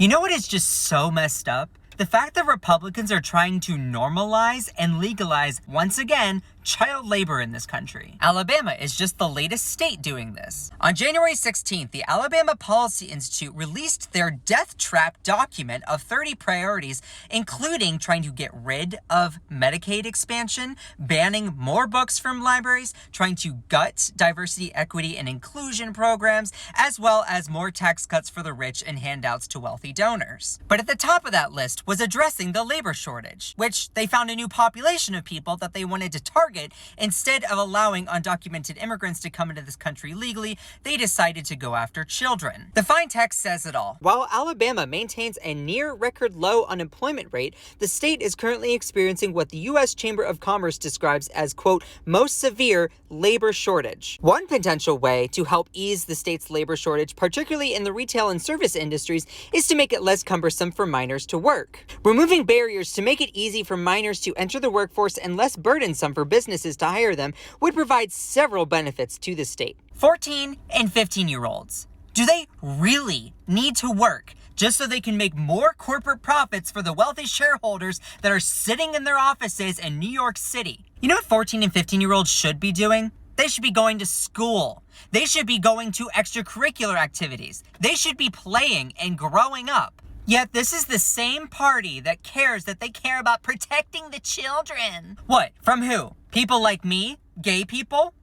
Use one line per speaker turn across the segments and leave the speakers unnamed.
You know what is just so messed up? The fact that Republicans are trying to normalize and legalize, once again, child labor in this country. Alabama is just the latest state doing this. On January 16th, the Alabama Policy Institute released their death trap document of 30 priorities, including trying to get rid of Medicaid expansion, banning more books from libraries, trying to gut diversity, equity, and inclusion programs, as well as more tax cuts for the rich and handouts to wealthy donors. But at the top of that list was addressing the labor shortage, which they found a new population of people that they wanted to target. Instead of allowing undocumented immigrants to come into this country legally, they decided to go after children. The fine text says it all. While Alabama maintains a near record low unemployment rate, the state is currently experiencing what the U.S. Chamber of Commerce describes as, quote, most severe labor shortage. One potential way to help ease the state's labor shortage, particularly in the retail and service industries, is to make it less cumbersome for minors to work. Removing barriers to make it easy for minors to enter the workforce and less burdensome for businesses to hire them would provide several benefits to the state. 14 and 15-year-olds. Do they really need to work just so they can make more corporate profits for the wealthy shareholders that are sitting in their offices in New York City? You know what 14 and 15-year-olds should be doing? They should be going to school. They should be going to extracurricular activities. They should be playing and growing up. Yet this is the same party that cares that they care about protecting the children. What? From who? People like me? Gay people?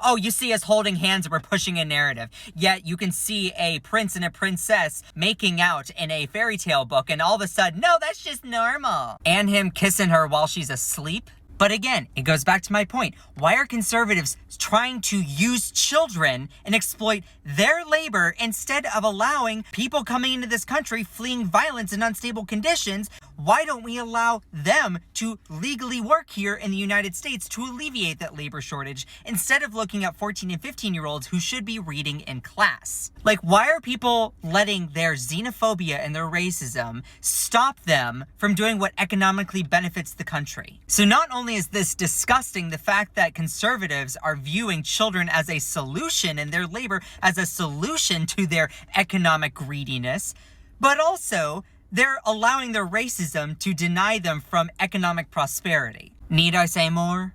Oh, you see us holding hands and we're pushing a narrative. Yet you can see a prince and a princess making out in a fairy tale book and all of a sudden, no, that's just normal. And him kissing her while she's asleep. But again, it goes back to my point. Why are conservatives trying to use children and exploit their labor instead of allowing people coming into this country fleeing violence and unstable conditions? Why don't we allow them to legally work here in the United States to alleviate that labor shortage instead of looking at 14 and 15-year-olds who should be reading in class? Like, why are people letting their xenophobia and their racism stop them from doing what economically benefits the country? So not only is this disgusting, the fact that conservatives are viewing children as a solution and their labor as a solution to their economic greediness, but also they're allowing their racism to deny them from economic prosperity. Need I say more?